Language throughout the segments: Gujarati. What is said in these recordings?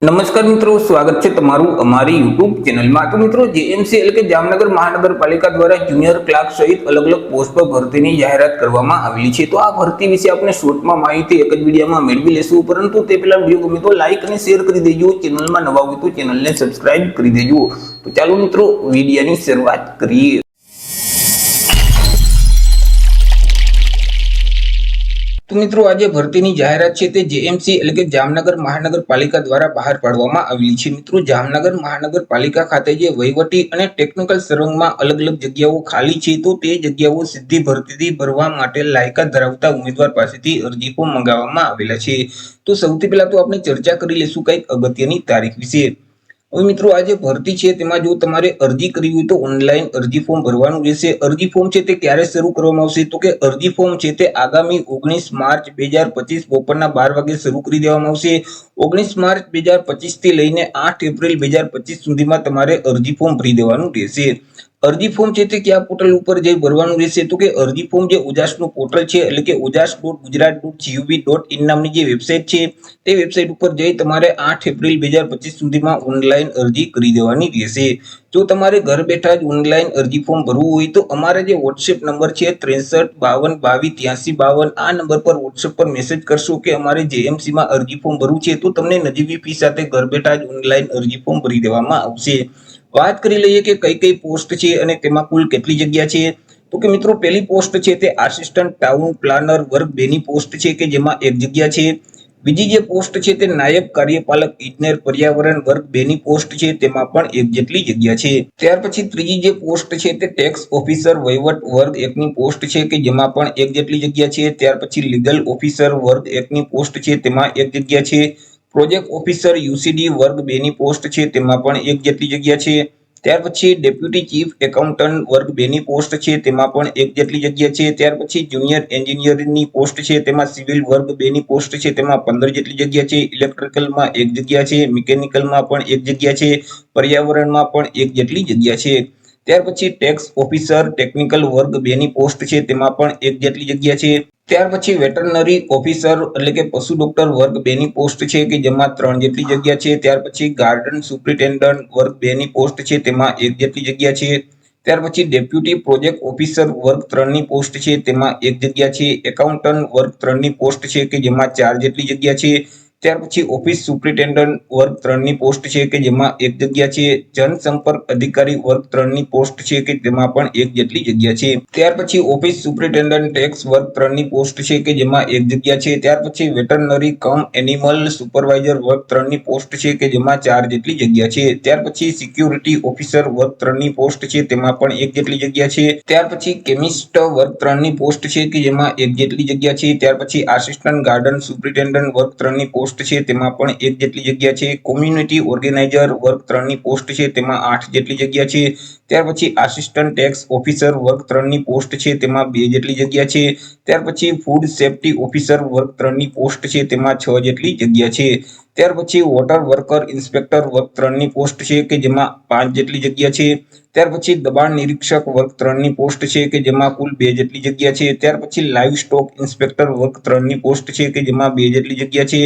નમસ્કાર મિત્રો, સ્વાગત છે તમારું અમારી યુટ્યુબ ચેનલમાં। તો મિત્રો, જેએમસી એટલે કે જામનગર મહાનગરપાલિકા દ્વારા જુનિયર ક્લાર્ક સહિત અલગ અલગ પોસ્ટ પર ભરતીની જાહેરાત કરવામાં આવેલી છે। તો આ ભરતી વિશે આપણે શોર્ટમાં માહિતી એક જ વિડીયોમાં મેળવી લેશું, પરંતુ તે પહેલા વિડીયો ગમે તો લાઈક અને શેર કરી દેજો। ચેનલમાં નવા હોય તો ચેનલને સબસ્ક્રાઇબ કરી દેજો। તો ચાલો મિત્રો, વિડીયોની શરૂઆત કરીએ। તો મિત્રો, આજે ભરતીની જાહેરાત છે તે જેએમસી એટલે કે જામનગર મહાનગરપાલિકા દ્વારા બહાર પાડવામાં આવેલી છે। મિત્રો, જામનગર મહાનગરપાલિકા ખાતે જે વહીવટી અને ટેકનિકલ સર્વંગમાં અલગ અલગ જગ્યાઓ ખાલી છે, તો તે જગ્યાઓ સીધી ભરતીથી ભરવા માટે લાયકાત ધરાવતા ઉમેદવાર પાસેથી અરજી ફોર્મ મંગાવવામાં આવેલા છે। તો સૌથી પહેલા તો આપણે ચર્ચા કરી લઈશું કંઈક અગત્યની તારીખ વિશે। હવે મિત્રો, આ જે ભરતી છે તેમાં જો તમારે અરજી કરવી હોય તો ઓનલાઈન અરજી ફોર્મ ભરવાનું રહેશે। અરજી ફોર્મ છે તે ક્યારે શરૂ કરવામાં આવશે, તો કે અરજી ફોર્મ છે તે આગામી 19 માર્ચ 2025 બપોરના 12 વાગે શરૂ કરી દેવામાં આવશે। 19 માર્ચ 2025 થી લઈને 8 એપ્રિલ 2025 સુધીમાં તમારે અરજી ફોર્મ ભરી દેવાનું રહેશે। અરજી ફોર્મ છે તે કયા પોર્ટલ ઉપર જઈ ભરવાનું રહેશે, તો કે અરજી ફોર્મ જે ઉજાસનું પોર્ટલ છે એટલે કે ujas.gujarat.gov.in નામની જે વેબસાઇટ છે તે વેબસાઇટ ઉપર જઈ તમારે 8 એપ્રિલ 2025 સુધીમાં ઓનલાઈન અરજી કરી દેવાની રહેશે। જો તમારે ઘર બેઠા જ ઓનલાઈન અરજી ફોર્મ ભરવું હોય તો અમારા જે વોટ્સએપ નંબર છે 6352228352 આ નંબર પર વોટ્સએપ પર મેસેજ કરશો કે અમારે જેએમસી માં અરજી ફોર્મ ભરવું છે, તો તમને નજીવી ફી સાથે ઘર બેઠા જ ઓનલાઈન અરજી ફોર્મ ભરી દેવામાં આવશે। વાત કરી લઈએ કે કઈ કઈ પોસ્ટ છે અને તેમાં કુલ કેટલી જગ્યા છે। તો કે મિત્રો, પહેલી પોસ્ટ છે તે આસિસ્ટન્ટ ટાઉન પ્લાનર વર્ગ 2 ની પોસ્ટ છે કે જેમાં 1 જગ્યા છે। બીજી જે પોસ્ટ છે તે નાયબ કાર્યપાલક ઇજનેર પર્યાવરણ વર્ગ 2 ની પોસ્ટ છે, તેમાં પણ 1 જેટલી જગ્યા છે। ત્યાર પછી ત્રીજી જે પોસ્ટ છે તે ટેક્સ ઓફિસર વહીવટ વર્ગ 1 ની પોસ્ટ છે કે જેમાં પણ 1 જેટલી જગ્યા છે। ત્યાર પછી લીગલ ઓફિસર વર્ગ 1 ની પોસ્ટ છે, તેમાં 1 જગ્યા છે। પ્રોજેક્ટ ઓફિસર યુસીડી વર્ગ 2 ની પોસ્ટ છે, તેમાં પણ 1 જેટલી જગ્યા છે। ત્યાર પછી ડેપ્યુટી ચીફ એકાઉન્ટન્ટ વર્ગ 2 ની પોસ્ટ છે, તેમાં પણ 1 જેટલી જગ્યા છે। ત્યાર પછી જુનિયર એન્જિનિયરની પોસ્ટ છે, તેમાં સિવિલ વર્ગ 2 ની પોસ્ટ છે, તેમાં 15 જેટલી જગ્યા છે। ઇલેક્ટ્રિકલમાં 1 જગ્યા છે, મિકેનિકલમાં પણ 1 જગ્યા છે, પર્યાવરણમાં પણ 1 જેટલી જગ્યા છે। ત્યાર પછી ટેક્સ ઓફિસર ટેકનિકલ વર્ગ 2 ની પોસ્ટ છે, તેમાં પણ 1 જેટલી જગ્યા છે। ત્યાર પછી વેટરનરી ઓફિસર એટલે કે પશુ ડોક્ટર વર્ગ 2 ની પોસ્ટ છે કે જેમાં 3 જેટલી જગ્યા છે। ત્યાર પછી ગાર્ડન સુપ્રિન્ટેન્ડન્ટ વર્ગ 2 ની પોસ્ટ છે, તેમાં 1 જેટલી જગ્યા છે। ત્યાર પછી ડેપ્યુટી પ્રોજેક્ટ ઓફિસર વર્ગ 3 ની પોસ્ટ છે, તેમાં 1 જગ્યા છે। એકાઉન્ટન્ટ વર્ગ 3 ની પોસ્ટ છે કે જેમાં 4 જેટલી જગ્યા છે। ત્યાર પછી ઓફિસ સુપ્રિન્ટેન્ડન્ટ વર્ગ 3 ની પોસ્ટ છે કે જેમાં 1 જગ્યા છે। જનસંપર્ક અધિકારી વર્ગ 3 ની પોસ્ટ છે કે તેમાં પણ 1 જેટલી જગ્યા છે। ત્યાર પછી ઓફિસ સુપ્રિન્ટેન્ડન્ટ ટેક્સ વર્ગ 3 ની પોસ્ટ છે કે જેમાં 1 જગ્યા છે। ત્યાર પછી વેટરનરી કમ એનિમલ સુપરવાઇઝર વર્ગ 3 ની પોસ્ટ છે કે જેમાં 4 જેટલી જગ્યા છે। ત્યાર પછી સિક્યુરિટી ઓફિસર વર્ગ 3 ની પોસ્ટ છે, તેમાં પણ 1 જેટલી જગ્યા છે। ત્યાર પછી કેમિસ્ટ વર્ગ 3 ની પોસ્ટ છે કે જેમાં 1 જેટલી જગ્યા છે। ત્યાર પછી આસિસ્ટન્ટ ગાર્ડન સુપ્રિન્ટેન્ડન્ટ વર્ગ 3 ની પોસ્ટ છે, તેમાં પણ 1 જેટલી જગ્યા છે। કોમ્યુનિટી ઓર્ગેનાઇઝર વર્ગ 3 ની પોસ્ટ છે, તેમાં 8 જેટલી જગ્યા છે। ત્યાર પછી આસિસ્ટન્ટ ટેક્સ ઓફિસર વર્ગ 3 ની પોસ્ટ છે, તેમાં 2 જેટલી જગ્યા છે। ત્યાર પછી ફૂડ સેફ્ટી ઓફિસર વર્ગ 3 ની પોસ્ટ છે, તેમાં 6 જેટલી જગ્યા છે। ત્યાર પછી વોટર વર્કર ઇન્સ્પેક્ટર વર્ગ 3 ની પોસ્ટ છે કે જેમાં 5 જેટલી જગ્યા છે। ત્યાર પછી દબાણ નિરીક્ષક વર્ગ 3 ની પોસ્ટ છે કે જેમાં કુલ 2 જેટલી જગ્યા છે। ત્યાર પછી લાઇવ સ્ટોક ઇન્સ્પેક્ટર વર્ગ 3 ની પોસ્ટ છે કે જેમાં 2 જેટલી જગ્યા છે।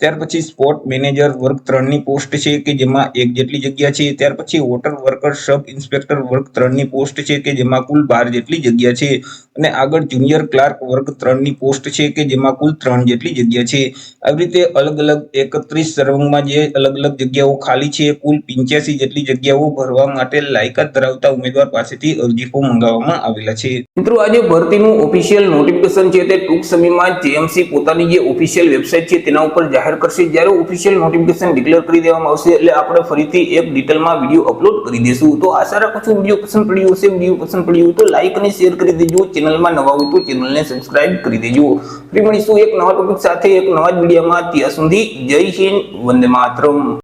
ત્યાર પછી સ્પોટ મેનેજર વર્ગ 3 ની પોસ્ટ છે કે જેમાં 1 જેટલી જગ્યા છે। ત્યાર પછી વોટર વર્કર સબ ઇન્સ્પેક્ટર વર્ગ 3 ની પોસ્ટ છે કે જેમાં કુલ 12 જેટલી જગ્યા છે। અને આગળ જુનિયર ક્લાર્ક વર્ગ 3 ની પોસ્ટ છે કે જેમાં કુલ 3 જેટલી જગ્યા છે। આવી રીતે અલગ અલગ 31 સર્વંગમાં જે અલગ અલગ જગ્યાઓ ખાલી છે, કુલ 85 જેટલી જગ્યાઓ ભરવા માટે લાયકાત ધરાવતા ઉમેદવાર પાસેથી અરજી ફોર્મ મંગાવવામાં આવેલા છે। મિત્રો, આજે ભરતીનું ઓફિશિયલ નોટિફિકેશન છે તે ટૂંક સમયમાં જેએમસી પોતાની જે ઓફિશિયલ વેબસાઇટ છે તેના ઉપર જાહેર કરશે। જ્યારે ઓફિશિયલ નોટિફિકેશન ડિક્લેર કરી દેવામાં આવશે એટલે આપણે ફરીથી એક ડિટેલમાં વિડીયો અપલોડ કરી દેશું। તો આશા રાખું છું વિડીયો પસંદ પડ્યો હશે। વિડીયો પસંદ પડ્યો હોય તો લાઈક અને શેર કરી દેજો। ચેનલમાં નવા હોય તો ચેનલને સબસ્ક્રાઇબ કરી દેજો। ફરી મળીશું એક નવા ટોપિક સાથે એક નવા જ વિડીયોમાં। ત્યાં સુધી જય હિન્દ, વંદે માતરમ।